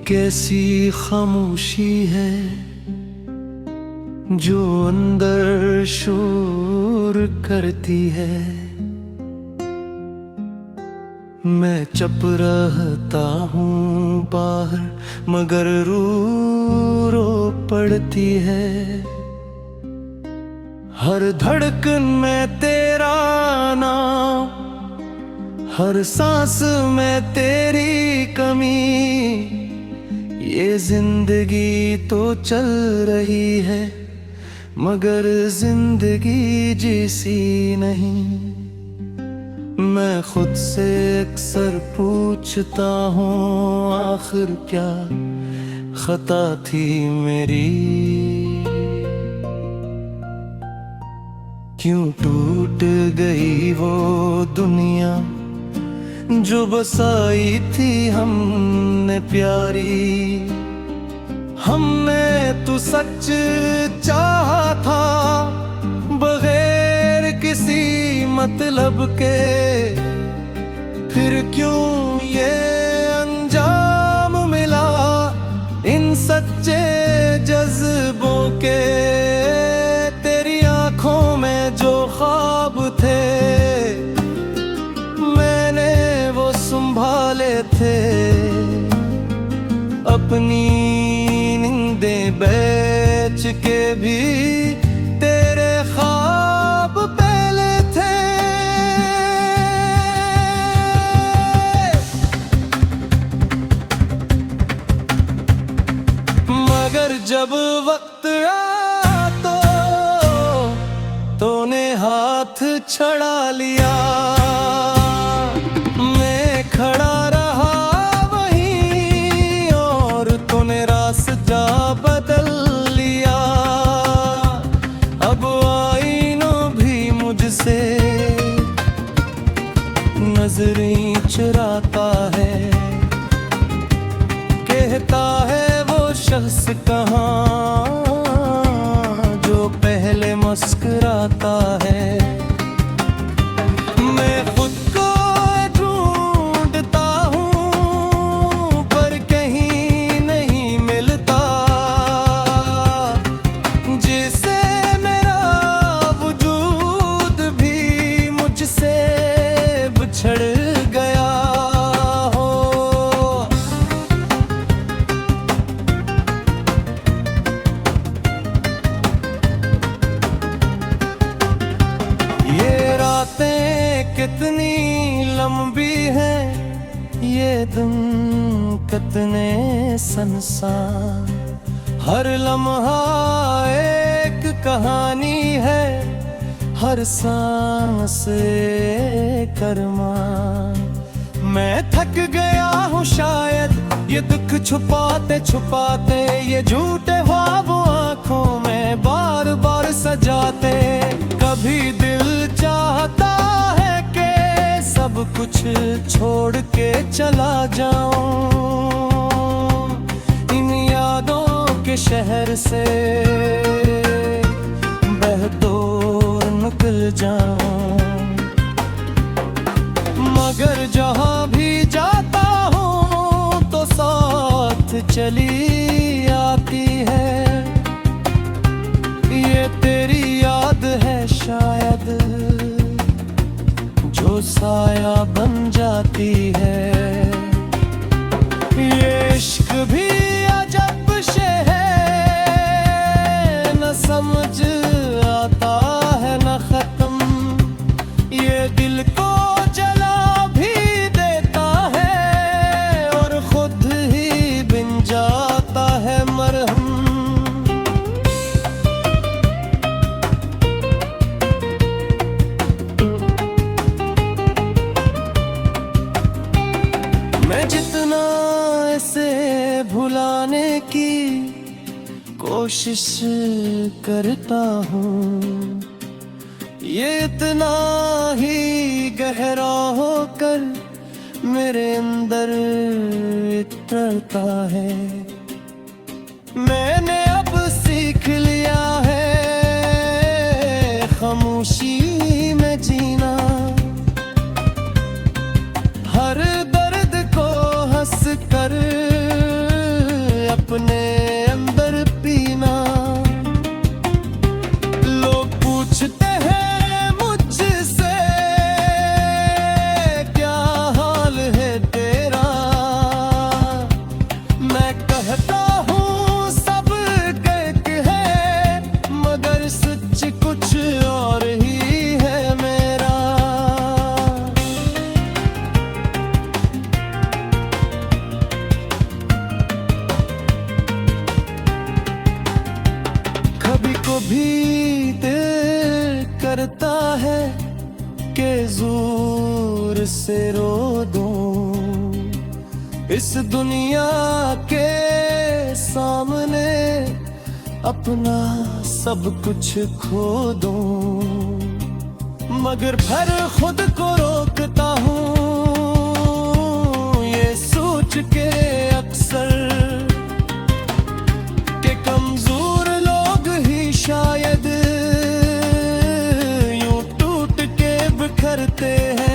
कैसी खामोशी है जो अंदर शोर करती है। मैं चुप रहता हूँ बाहर मगर रूह रो पड़ती है। हर धड़कन में तेरा नाम, हर सांस में तेरी कमी। ये जिंदगी तो चल रही है मगर जिंदगी जैसी नहीं। मैं खुद से अक्सर पूछता हूँ आखिर क्या खता थी मेरी। क्यों टूट गई वो दुनिया जो बसाई थी हमने प्यारी। हमने तो सच चाहा था बगैर किसी मतलब के। फिर क्यों ये अंजाम मिला इन सच्चे जज्बों के। तेरी आंखों में जो ख्वाब थे मैंने वो संभाले थे। अपनी नींदें बेच के भी तेरे ख्वाब पहले थे। मगर जब वक्त आया तो तूने हाथ छड़ा लिया। मैं खड़ा रहा वहीं और तूने रास्ता बदल लिया। अब आईनों भी मुझसे नजरें चुराता है। कहता है वो शख्स कहाँ जो पहले मुस्कुराता है। मैं खुद को ढूंढता हूँ पर कहीं नहीं मिलता। जिसे मेरा वजूद भी मुझसे बिछड़ गया हो। ये रातें कितनी लंबी है, ये दिन कितने सनसान। हर लम्हा एक कहानी है, हर सांस एक अरमान। मैं थक गया हूँ शायद ये दुख छुपाते छुपाते। ये झूठे ख्वाब आँखों में बार बार सजाते। कभी दिल चाहता है कि सब कुछ छोड़ के चला जाऊं इन यादों के शहर से बहदोर निकल जाऊं। मगर जहां भी जाता हूं तो साथ चली आती है ये तेरी याद है शायद जो साया बन जाती है। ये इश्क भी अजब शे है, न समझ आता है न खत्म। ये दिल को जला भी देता है और खुद ही बिन जाता है मरहम। मैं जितना इसे भुलाने की कोशिश करता हूँ ये इतना ही गहरा होकर मेरे अंदर उतरता है। मैंने अब सीख लिया है खामोशी में जीना। हर दर्द को हंस कर करता है कि जोर से रो दूं इस दुनिया के सामने, अपना सब कुछ खो दूं, मगर फिर खुद को रोकता हूँ ये सोच के अक्सर कि कमजोर लोग ही शायद यूं टूट के बिखरते हैं।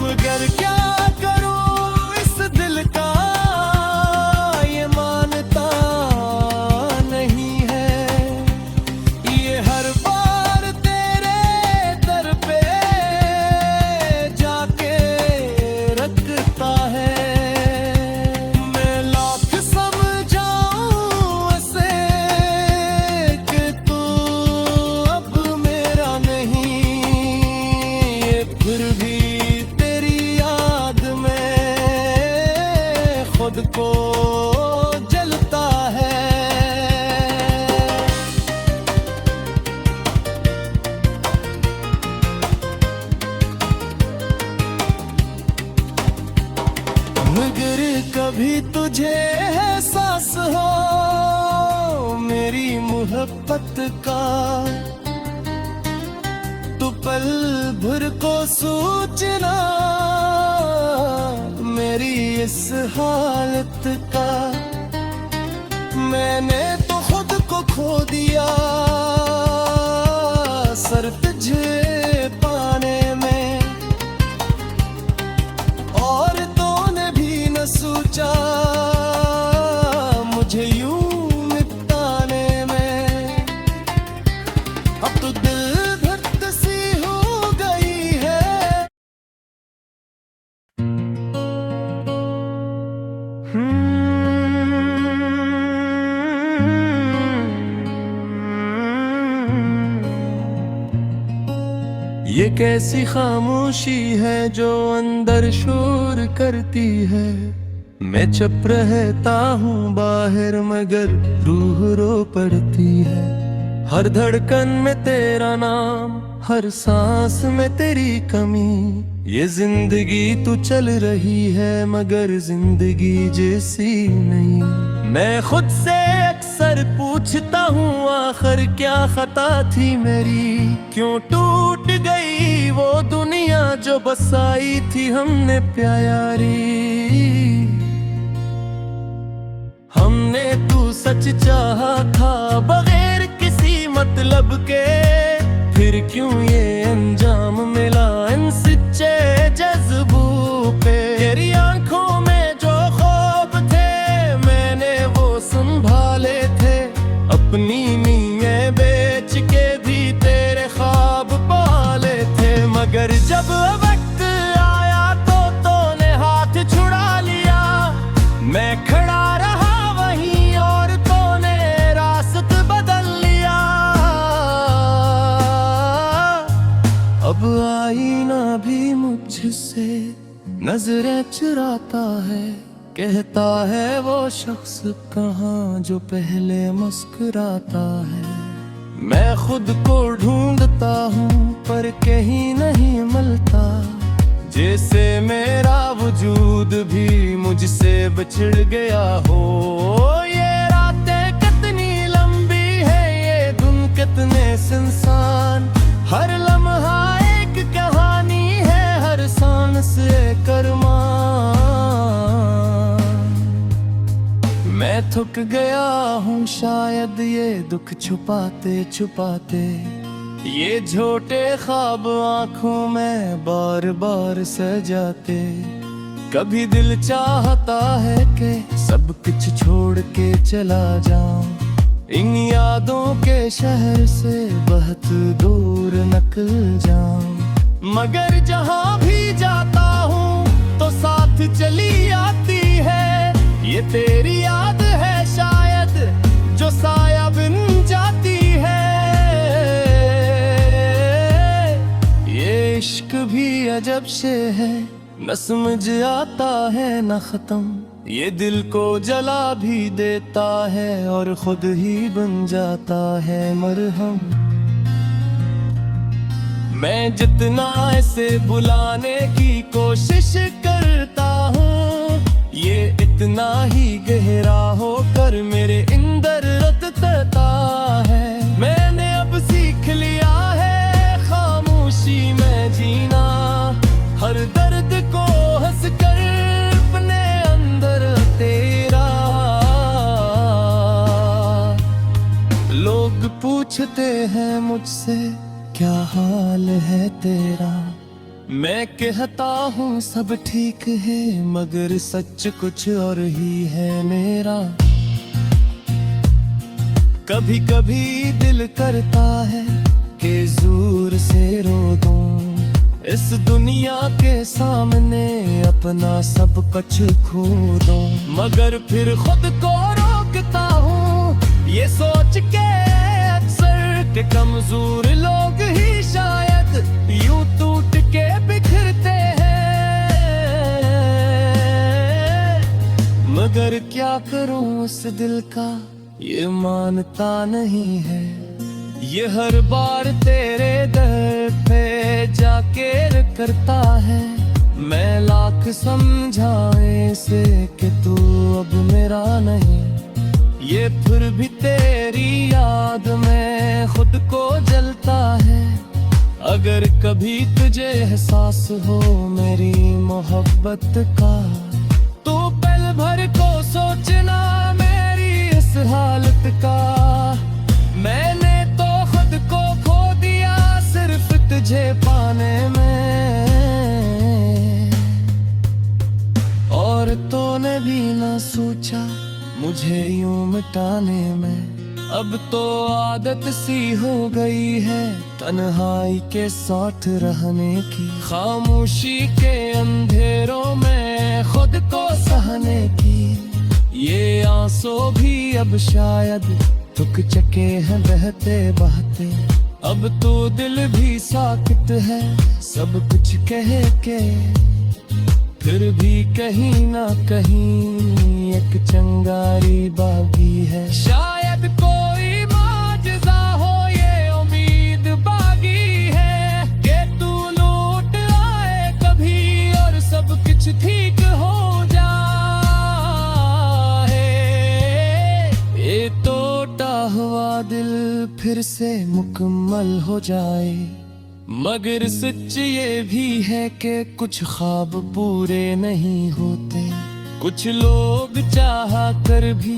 मगर क्या करूं इस दिल का ये मानता नहीं है, ये हर बार तेरे दर पे जाके रखता है। मैं लाख समझाऊं ऐसे कि तू अब मेरा नहीं, ये फिर भी तेरी याद में खुद को जलता है। मगर कभी तुझे एहसास हो मेरी मोहब्बत का, तो पल भर को सोचना मेरी इस हालत का। मैंने तो खुद को खो दिया सर तुझे पाने में, और तूने भी न सोचा मुझे यूं निपटाने में। अब तो दिल धड़क सी हो गई है। ये कैसी खामोशी है जो अंदर शोर करती है। मैं चुप रहता हूँ बाहर मगर रूह रो पड़ती है। हर धड़कन में तेरा नाम, हर सांस में तेरी कमी। ये जिंदगी तो चल रही है मगर जिंदगी जैसी नहीं। मैं खुद से अक्सर पूछता हूँ आखिर क्या खता थी मेरी, क्यों टूट गई वो दुनिया जो बसाई थी हमने प्यारी। हमने तू सच चाहा था बगैर किसी मतलब के, फिर क्यों ये अंजाम मिला इन सच्चे जज्बों पे। तेरी आंखों में जो ख्वाब थे मैंने वो संभाले थे, अपनी नीयत बेच के भी तेरे ख्वाब पाले थे। मगर जब वक्त आया तो तूने हाथ छुड़ा लिया, मैं खड़ा रहा वहीं और तूने रास्ता बदल लिया। अब आईना भी मुझसे नजरें चुराता है, कहता है वो शख्स कहाँ जो पहले मुस्कुराता है। मैं खुद को ढूंढता हूँ पर कहीं नहीं मिलता, जैसे मेरा वजूद भी मुझसे बिछड़ गया हो। ये रातें कितनी लंबी है, ये दिन कितने सुनसान, हर लम्हा एक कहानी है, हर सांस एक अरमान। मैं थक गया हूँ शायद ये दुख छुपाते छुपाते, ये झूठे ख्वाब आंखों में बार बार सजाते। कभी दिल चाहता है कि सब कुछ छोड़ के चला जाऊं, इन यादों के शहर से बहुत दूर निकल जाऊं। मगर जहां भी जाता हूँ तो साथ चली आती है ये तेरी याद है शायद जो साया बिन जाती है। ये इश्क भी अजब से है, न समझ आता है न खत्म, ये दिल को जला भी देता है और खुद ही बन जाता है मरहम। मैं जितना इसे बुलाने की कोशिश करता हूँ, ये इतना ही गहरा होकर मेरे अंदर रटता है। मैंने अब सीख लिया है खामोशी में जीना, हर दर्द को हंस कर अपने अंदर तेरा। लोग पूछते हैं मुझसे क्या हाल है तेरा, मैं कहता हूँ सब ठीक है, मगर सच कुछ और ही है मेरा। कभी कभी दिल करता है कि जोर से रो दूं, इस दुनिया के सामने अपना सब कुछ खो दूं, मगर फिर खुद को रोकता हूँ ये सोच के अक्सर कि कमजोर लोग ही शायद यूं टूट के बिखरते हैं। मगर क्या करूं उस दिल का ये मानता नहीं है, ये हर बार तेरे दर पे जाके करता है। मैं लाख समझाए से कि तू अब मेरा नहीं, ये फिर भी तेरी याद में खुद को जलता है। अगर कभी तुझे एहसास हो मेरी मोहब्बत का, तो पल भर को सोचना मेरी इस हालत का। मैंने तो खुद को खो दिया सिर्फ तुझे पाने में, और तूने भी ना सोचा मुझे यूं मिटाने में। अब तो आदत सी हो गई है तन्हाई के साथ रहने की, खामोशी के अंधेरों में खुद को सहने की। ये आंसू भी अब शायद थक चके हैं बहते बहते, अब तो दिल भी साकित है सब कुछ कह के। फिर भी कहीं ना कहीं एक चिंगारी बागी है, शायद कोई माजज़ा हो ये उम्मीद बागी है कि तू लौट आए कभी और सब कुछ ठीक हो जाए। ये टूटा हुआ दिल फिर से मुकम्मल हो जाए। मगर सच ये भी है कि कुछ ख्वाब पूरे नहीं होते, कुछ लोग चाहा कर भी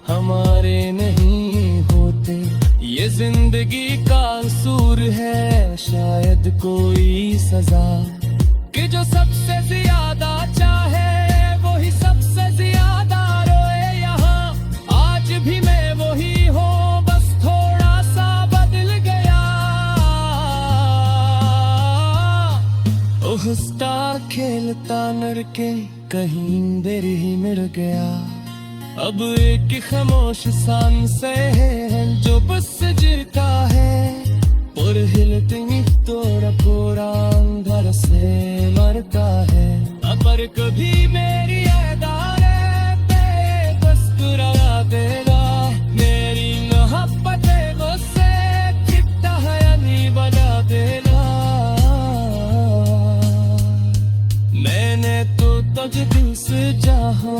हमारे नहीं होते। ये जिंदगी का असूर है शायद कोई सजा, कि जो सबसे ज्यादा चाहे वही सबसे ज्यादा रोए। यहाँ आज भी मैं वही हूँ, बस थोड़ा सा बदल गया। हंसता खेलता नर के कहीं देर ही मिल गया। अब एक खामोश सान से है जो बस जीता है, और हिलते ही तोड़ा पूरा अंदर से मरता है। पर कभी मेरी यादां पे बस बुरा देगा, मेरी मोहब्बत मुझसे कितना है नहीं बना देगा। मैंने तो तुझे दिल से चाहा,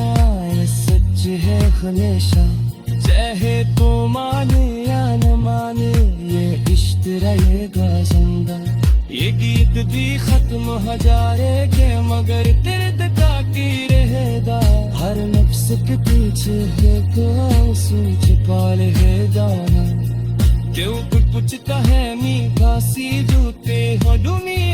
ये सच है हमेशा, चाहे तो माने या न माने ये इश्क रहेगा जिंदा। ये गीत भी खत्म हो जाएगा मगर दर्द बाकी रहेगा। हर नफ्स के पीछे है तो आंसू छिपा रहेगा। क्यों कुछ पूछता है मीठा सी जूते हो दुनिया